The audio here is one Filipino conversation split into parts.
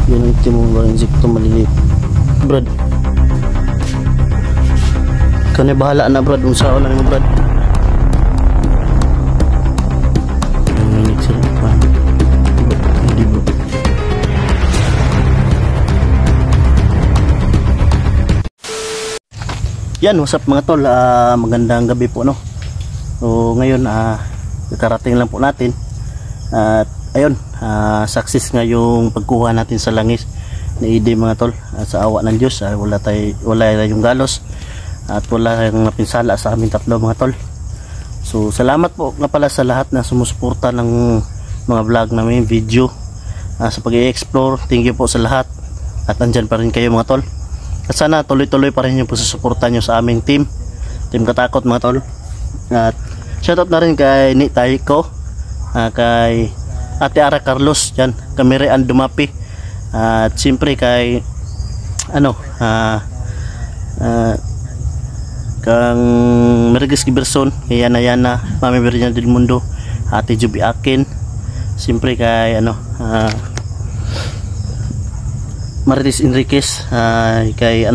Yan ang itim mo ba insekto maliliit. Brad, kani bahala na Brad, unsaon na mo Brad. Yan, what's up mga tol, magandang gabi po no. So ngayon kakarating lang po natin at ayun, success nga yung pagkuha natin sa langis ni Edi mga tol. Sa awa ng Diyos wala tayong galos at wala tayong napinsala sa aming tatlo mga tol. So salamat po nga pala sa lahat na sumusuporta ng mga vlog namin, video, sa pag-i-explore. Thank you po sa lahat at andyan pa rin kayo mga tol. At sana tuloy-tuloy pa rin yung pagsusuporta nyo sa aming team Katakot mga tol. At shoutout na rin kay Ni Taiko, kay Ate Ara Carlos dyan, Kamere and Dumapi, at siyempre kay kang Mergis Giberson, kay Yana Mami Virginia del Mundo, Ate Juby Akin, siyempre kay Marites Enriquez, kay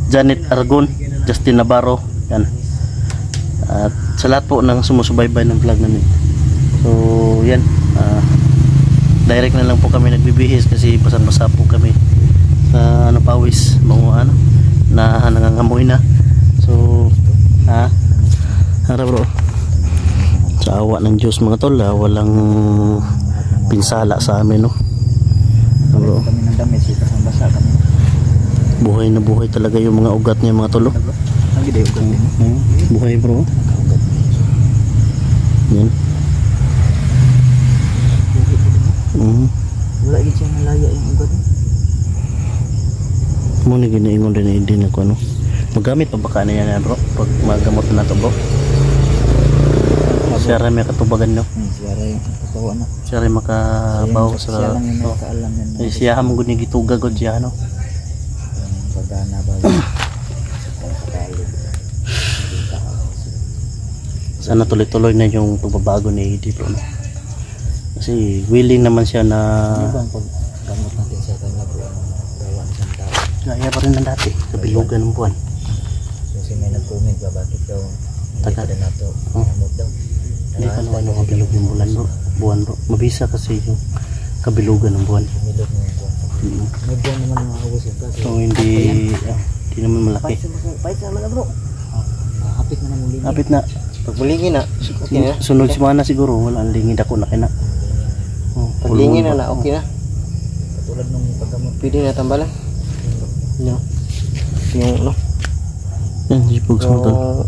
Janet Aragon, Justin Navarro, yan. At sa lahat po ng sumusubaybay ng vlog namin. So yan, direct na lang po kami nagbibihis kasi basang-basa po kami sa pawis, mga nangangamoy na. So hara bro, sa awa ng Diyos mga tol, walang pinsala sa amin no. Bro, kami ng damit, basang-basa kami. Buhay na buhay talaga yung mga ugat niya mga tol. Buhay bro. Yan. Wala gid siya malaya yung ugat. Mo ni ginaingon din ako magamit pa baka na yan bro pag magamot na to bro. Siya rin may katubagan no. Siya rin katawa na. Siya rin makabaw sa siya hamon gud ni gituga gud siya no. Pagana ba. Sana tuloy-tuloy na yung pagbabago ni Edi bro no? Kasi willing naman siya na gamot natin sa kanya bro, gawa siyang tao gaya pa rin ng dati, kabilugan ng buwan. Kasi may nag-comment ba bakit daw hindi pa rin nato gamot daw, hindi pa naman yung kabilog yung buwan bro, mabisa kasi yung kabilugan ng buwan. May buwan naman mga awasin kasi so hindi naman malaki. Pahit naman na bro, hapit na naman, hapit na. Pagbulingin na, okay na. Sunod semana siguro, wala ang lingid ako na kina. Paglingin na okay na. Katulad nung paggamot. Pwede na tambalan. Yung yan, jipugs mo tol.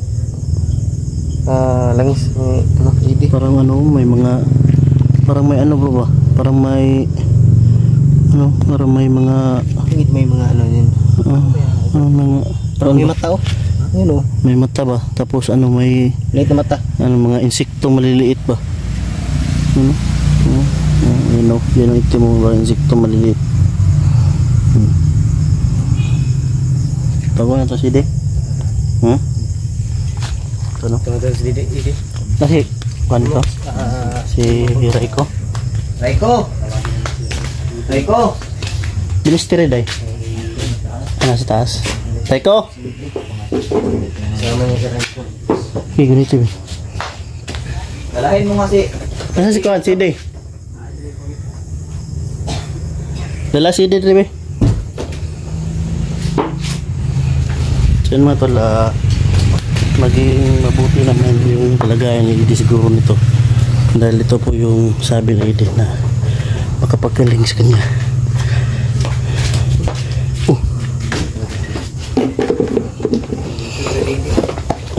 Langis, Edi. Parang may mga, parang may bro ba? Parang may, parang may mga, may mga yun. Mga, parang may mata Ayun may mata ba? Tapos may liit na mata. Mga insekto maliliit ba? Yan ang itim mo ba insekto maliliit. Tago na to si Edi. Ito no? Tago na si Edi. Nasi, kuhan ko? Si Raiko. Raiko! Bilis tira day. Sa taas. Raiko! Sama niya sa Raiko. Okay, ganito ba? Dalahin mo nga Nasaan si Kuhan? Si Edi? Dala si Edi rin ba? So yun mga tol, maging mabuti naman yung kalagayan ni Edi siguro nito. Dahil ito po yung sabi ni Edi na makapagaling sa kanya.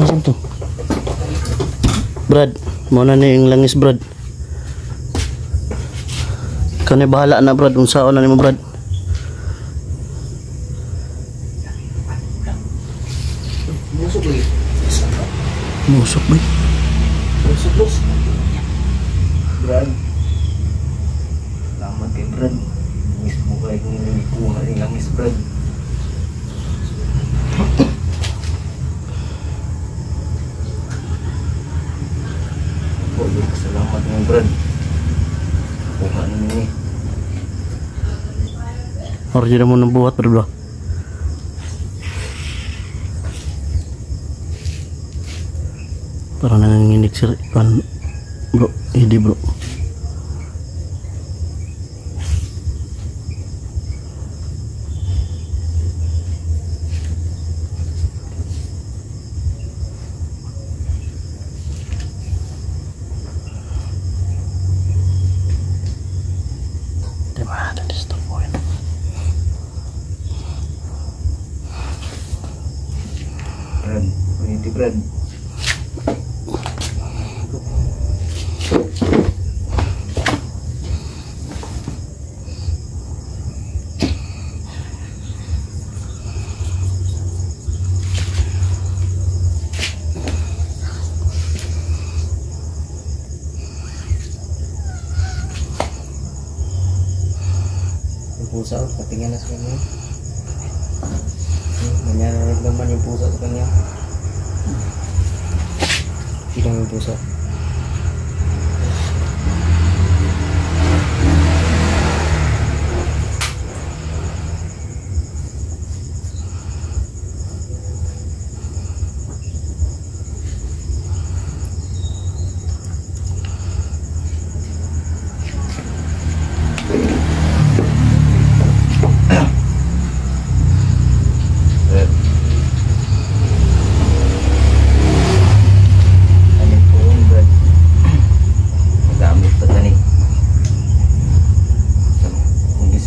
Asan to? Brad, muna na yung langis Brad. Ikaw na bahala na Brad, unsaon na ni mo Brad. Musok ba? Musok Brad. Lamat kay Brad. Langis mo kayo kung nilikuha yung langis Brad. po, salamat ng Brad. Kuha namin ni. Origin mo nang buhat bro. Parang nanginginig sir kan bro, hindi bro. Brad, pwede Brad. Yung pusa, patingin na sa kanya. Nangyari naman yung pusa sa kanya. Ilang yung pusa.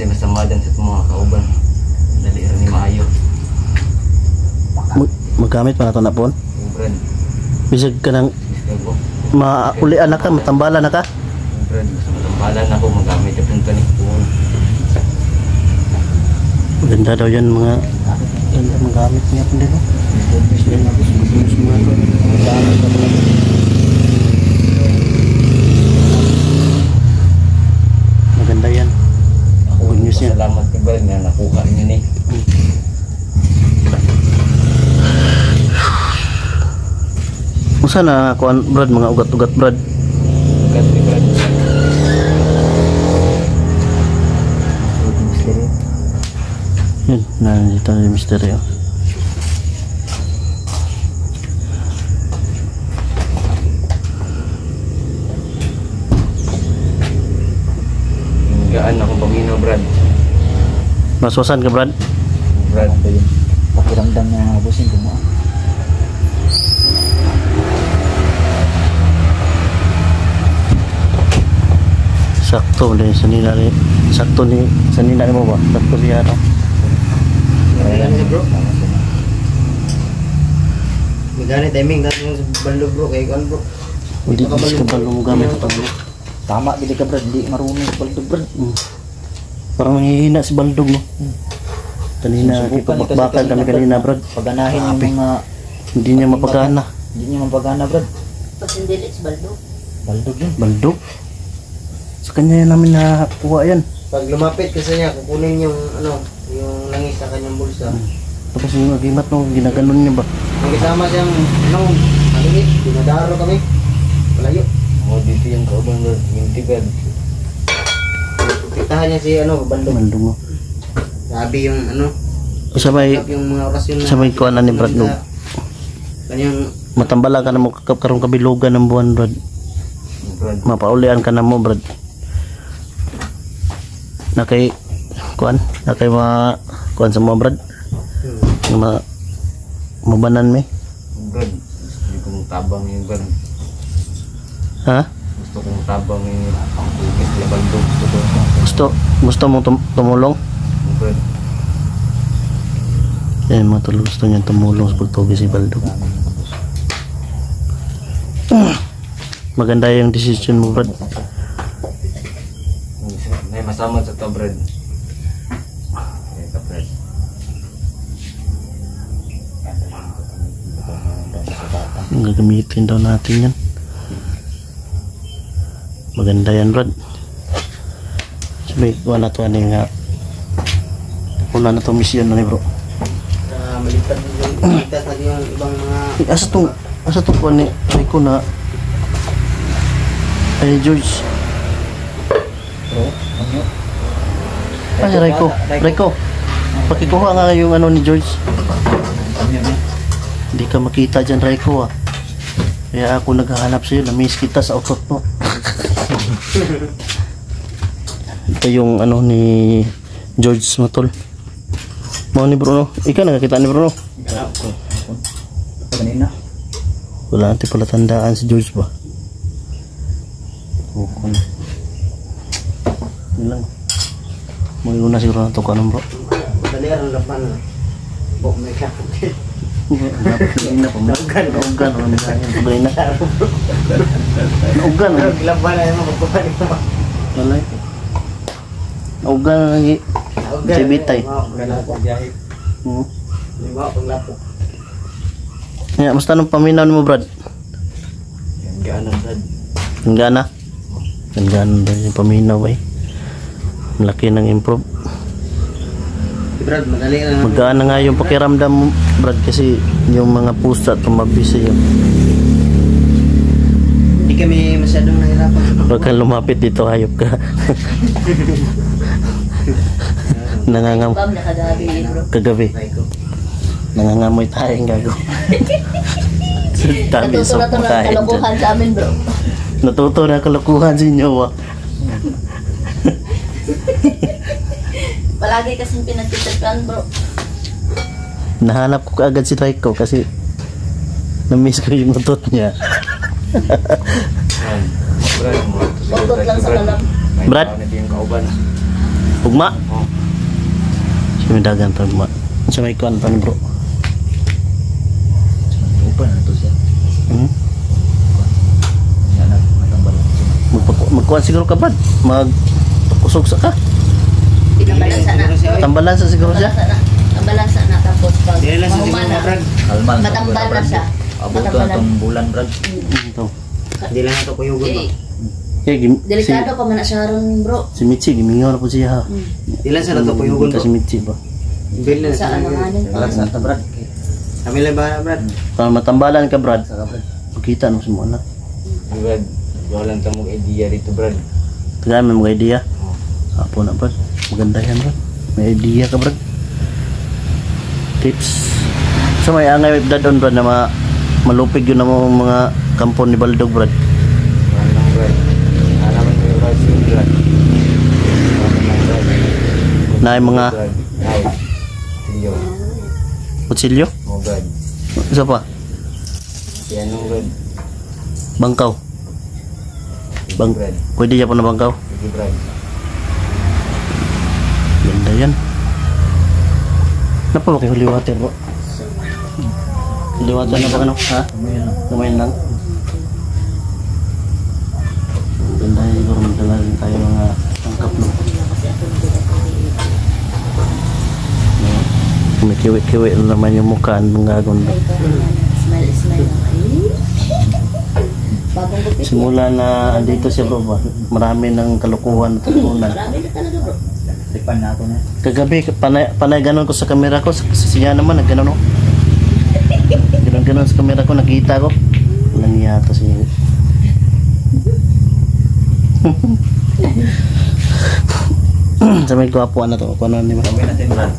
Masama dyan sa itong mga kauban. Dali rin ni maayo. Magamit pa na ito na po. Brad, Bisag ka ng ko. maulian na ka, matambala na ka. Brad, sa matambalan ako magamit yung punta ni Puhon. Maganda daw yan mga ganda magamit niya po dito. Maganda yan. Good news yan. Salamat kay Brad na nakuha niyo ni. Kung saan na kuan Brad, mga ugat-ugat Brad. Ugat ni Brad. Yun, nandito na yung misteryo. Gaan akong pamino Brad. Maswasan ka Brad? Brad, Pakiramdam na busing ko mo. Sakto din sa nila ni sakto ni sa nila mo ba? Sakto siya no. Ayan si bro. Magani timing natin yung balo bro kay kan bro. Hindi ka balo mo gamit ito bro. Tama gid ka bro, hindi marunong sa baldog bro. Parang nanghihina si Baldog no. Kanina bakal kami kanina Brad. Paganahin yung mga Hindi niya mapagana. hindi niya mapagana bro. Pag hindi it's baldog. Baldog yun. Baldog? Sa kanya yan namin nakuha yan. Pag lumapit kasi niya, kukunin yung ano, yung langis sa kanyang bulsa. Tapos yung agimat no, ginaganon niya ba? Ang kasama siyang ano, malingit, dinadaro kami. Malayo. Oh, dito yung kauban Brad. Yung tigad. Kitahan niya si ano, baldog. Baldog no. Sabi yung ano, Sabay, yung mga orasyon na sabay kuha na ni Brad no. kanyang Matambala ka na mo karong kabilugan ng buwan Brad. Brad. Mapaulian ka na mo Brad. Na kay kuan, na kay mga kuan sa mga Brad. Yung mga mabanan me. Brad, gusto kong tabang yung Brad. Ha? Gusto kong tabang yung pangkukit na baldog. Gusto mong tumulong? Brad. Yan mga tol, gusto niya tumulong sa pagtugi si Baldog. Maganda yung decision mo Brad. May masama sa to Brad. Okay ka Brad. Ang gagamitin daw natin yan. Maganda yan Brad. Sabi, kuha na to ano yung una na to mission na ni bro. malipat natin yung ibang mga Asa tong kuha ni ko na Ay, George. Bro, ano? Ay, Raiko. Pakikuha nga yung ano ni George. Ano yun eh? Hindi ka makita dyan, Raiko ah. Kaya ako naghahanap sa'yo. Na-miss kita sa utot mo. Ito yung ano ni George Matol. Mau ni Bruno. Ikaw nakakita ni Bruno. Kanina. Wala natin pala tandaan si George ba? Bukon. Yun lang. May una siguro na ito ka bro. Dali ang lapan. Bok may kakit. Naugan. Laban na yung magkuhan ito. Walay. Naugan na lagi. Si Bitay. Lima pang lapo. Ya, mas tanong paminaw mo, Brad. Yan gana, Brad. Ang gana. Ang gana din yung paminaw eh. Malaki ng improve. Brad, madali na. Magkaan na nga yung pakiramdam mo, Brad, kasi yung mga pusa tumabisi yun. Hindi kami masyadong nahirapan. Huwag kang lumapit dito, hayop ka. Nangangam Bam, nakagabi bro. kagabi. Nangangamoy tayong gago. Dami Natuto sa na ito ng pagkain dyan. kalokohan sa amin bro. Natuto na kalokohan sa inyo, ah. Palagi kasing pinagtitiplan bro. Nahanap ko kaagad si Raiko kasi na-miss ko yung utot niya. Bundot lang sa kalam. Brad? Ugma? Siya may dagan pa, ugma. Siya may kuwan pa ni bro. Upan na ito siya. Yan na, matambal. Magkuhan siguro ka, Brad. Magpakusog sa ka. Pinambalansa na. Tambalan sa siguro siya. Tambalansa na tapos pag Dili lang sa mahuma siguro, na. Brad. Kalman. Matambal na siya. Abot to Matambalan. itong bulan, Brad. Ito. Hindi lang ito kuyugon ba? Kaya Delikado pa man na siya ron bro. si Michi, gimingaw na po siya ha. Hindi lang sa ito kuyugon Ito ba? si Michi ba? Bil na Sa ano nga yun pa. Relax na ito, Brad. Kami lang ba, Brad? Para matambalan ka, Brad. Saka, Brad. Makita mo sa mga anak. Brad, walang tamong idea dito, Brad. Tagay, may mga idea. Apo na, Brad. Maganda yan, Brad. May idea ka, Brad. Tips. So may angay dadon, Brad, na malupig yun na mga kampon ni Baldog, Brad. Walang, Brad. Alaman ko yung Brad, Brad. Walang, Brad. Na yung mga Brad. Ay, tiyo. kutsilyo. Oh, Brad. Isa pa, Si anong, Brad? bangkaw. Sige, Brad. Pwede siya po na bangkaw. Sige, Brad. Ganda yan. Napa ba kayo holy water, bro? Holy water na ba ano? Ha? Kumain lang. Ganda yan, siguro magdala rin tayo mga tangkap, no? May kiwi-kiwi na naman yung mukha ng gagawin. Smile lang. Bagong gupit. Simula na andito siya, bro, ba? Marami ng kalukuhan at tutunan. Marami na talaga bro. Tipan na ako na. Kagabi, panay ganon ko sa kamera ko. Sa siya naman, nagganon ko. Ganon sa kamera ko, nakita ko. Walang yata siya. Sa may gwapo na to. Kung ano ni Gawin natin, Brad.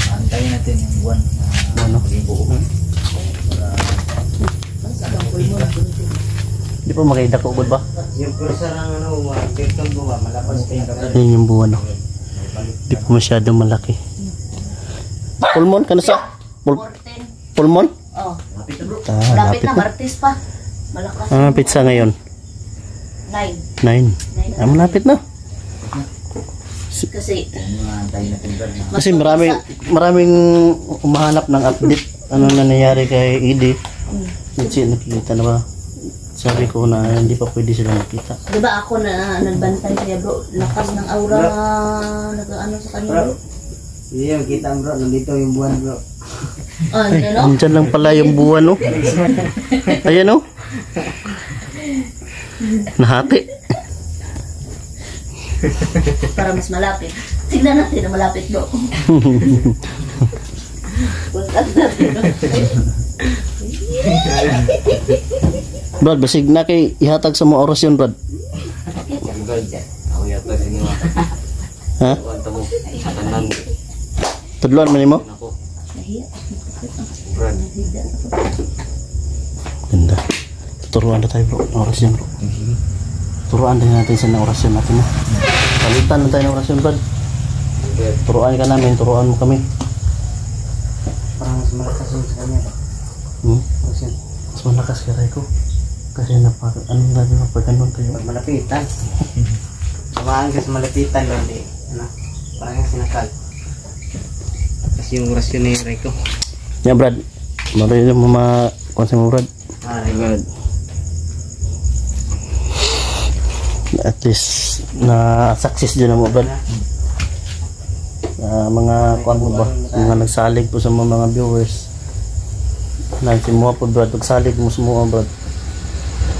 Antayin natin yung buwan. Ano? Pag-ibuo. Di pa makita ko, good ba? Yung kursa ng ano, TikTok mo ba? Malapas kayo ka. Yan yung buwan, no? Di pa masyadong malaki. Pulmon, ka na sa? 14. Pulmon? Oh. Lapit Lapit na, na. Martes pa. Malakas. Ah, pizza ngayon. 9. 9. Ah, malapit na. Kasi Antayin natin, Brad. Kasi maraming umahanap ng update. Ano na nangyari kay Edie. Hindi nakikita na ba? Sabi ko na hindi pa pwede sila makita. di ba ako na nagbantay kaya bro, lakas ng aura na nag-ano sa kanya bro. Hindi yung kita, bro. Nandito yung buwan, bro. Oh, ano? Andyan lang pala yung buwan, no? Ayan, no? Nahati. Para mas malapit. Tignan natin na malapit bro. Punta natin. Brad, basig na kay ihatag sa mga orasyon, Brad. Brad. Ako yata siniwa. Ha? Kuwanta mo. Tanan. Tudloan man nimo? Ako. Nahiya. Brad. Nahiya. Ganda. Turuan na tayo bro, ng orasyon bro. Turuan din natin sa orasyon natin na. Palitan na tayo ng orasyon Brad. Brad. Turuan ka namin, turuan mo kami. Parang mas malakas yung sa kanya ba? Kasi Mas malakas ka ko. Kasi ano na din pag ganun kayo. pag malapitan. Sumaan ka sa malapitan lang di. Ano? Parang yung sinakal. Tapos yung orasyon ni Rico. Yan Brad, marinig mo ma-konsen mo Brad. Brad. At least na success din mo Brad. Mga kuan mo ba, mga nagsalig po sa mga viewers. Nagsimuha po Brad, nagsalig mo semua Brad.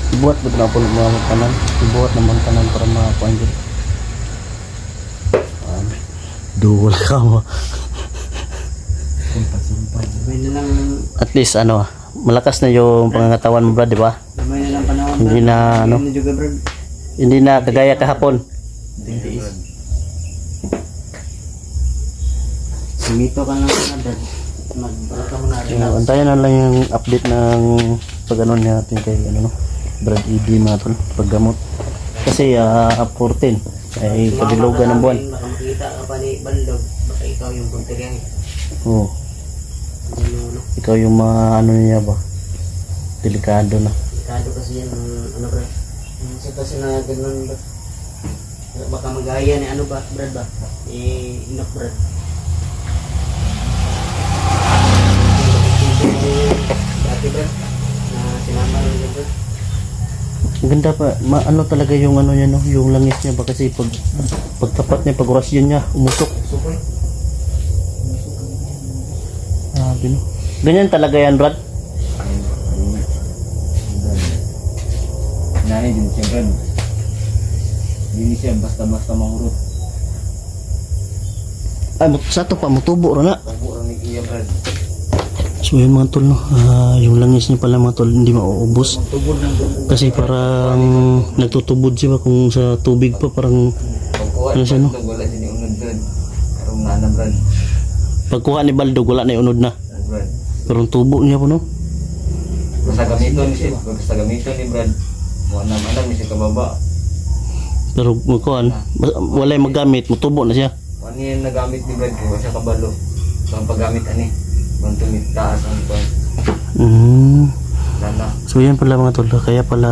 Ibuhat po na po mga kanan, ibuhat naman kanan para mga kuan din. Duwal ka mo. May na lang, At least ano, malakas na yung pangangatawan mo Brad, di ba? may na lang panahon. Hindi na ano, Hindi juga Brad. hindi na kagaya kahapon. Mito ka lang na Brad. Magbara ka muna rin. Antayan na lang yung update ng pag-anon natin kay ano no, Brad ED mga tol, paggamot. Kasi 14 ay padilugan ng buwan. Baka makita ka pa ni Bandog. Baka ikaw yung punteriyan. Oo, Ano, ikaw yung mga ano niya ba? Delikado na. delikado kasi yan. Ano Brad? Yung sitwasyon na ganun Brad. Baka magaya ni ano ba Brad ba? Inok Brad. Dati Brad. Na sinama rin yung Brad. Ang ganda pa, ano talaga yung ano niya no, yung langis niya ba kasi pagtapat niya, pag orasyon niya, umusok. Sukoy. No? Ganyan talaga yan Brad. Nanay din siya Brad. Hindi siya basta-basta mahurot. Ay, sa to pa, mutubo rin na. Pagburan ni Iya Brad. So yun mga tol no, yung langis niya pala mga tol hindi mauubos. Kasi parang nagtutubod siya ba kung sa tubig pa parang Pagkuha ano siya no. wala siya ni unod Brad. Karong nana Brad. Pagkuha ni Baldog wala na yung unod na. Brad. Pero ang tubo niya po no. Basta gamiton ni siya. Basta gamiton ni Brad. Wala naman ni siya kababa. Pero magkuhan, wala yung magamit, mutubo na siya. Ano yung nagamit ni Brad ko? Siya kabalo. So ang paggamit ani. Kung tumitaas ang kwan. Lana. So yan pala mga tol, kaya pala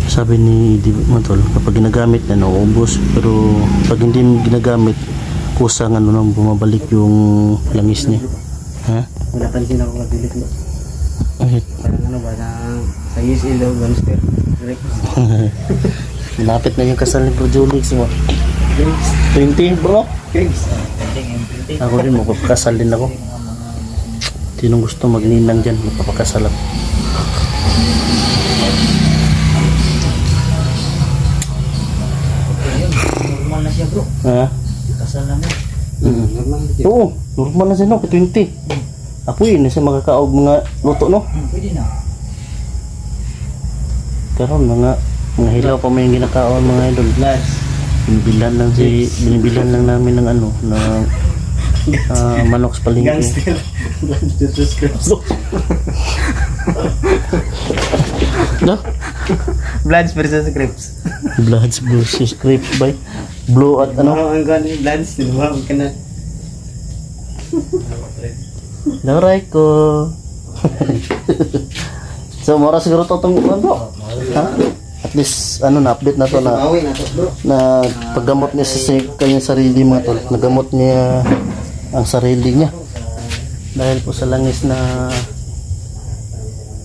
sabi ni Di mga tol, kapag ginagamit na nauubos, pero pag hindi ginagamit, kusang ano nang bumabalik yung langis niya. Ha? Wala pansin ako magdilit mo. Ay, Parang ano ba, sa USL o Gunster. malapit na yung kasal ni Bro Julix mo. 20 bro? Krigs. Ako rin, magpapakasal din ako. Sinong gusto magninang dyan, magpapakasal ako. Normal na siya bro. Ha? Kasal na mo. Normal na siya. Oo, normal na siya no, 20. Apoy na siya makakaog mga luto no. Pwede na. Karon mga hilaw pa may ginakaon mga idol. Binibilan lang namin ng ano, ng manok sa palengke. Gangster. Gangster scripts. No? Bloods versus scripts. Bloods versus Crips by Blue at ano? Ang gano'n, Bloods, tinumawag ka na. Daray ko. So, mora siguro to itong bro. Ha? At least, ano na, update na to na Bawi na to bro. na paggamot niya sa kanyang sarili mga tol. Nagamot niya ang sarili niya. Dahil po sa langis na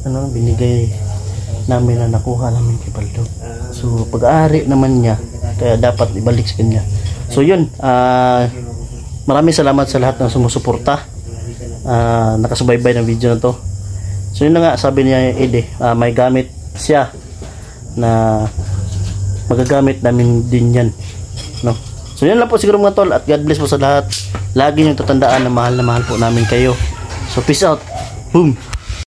ano, binigay namin na nakuha namin kay Baldog. So, pag-aari naman niya, kaya dapat ibalik sa kanya. So, yun. Maraming salamat sa lahat ng sumusuporta. Nakasubaybay ng video na to. So, yun na nga, sabi niya Ede, may gamit siya na magagamit namin din yan. No? So, yun lang po siguro mga tol. At God bless po sa lahat. Lagi niyong tatandaan na mahal po namin kayo. So, peace out. Boom!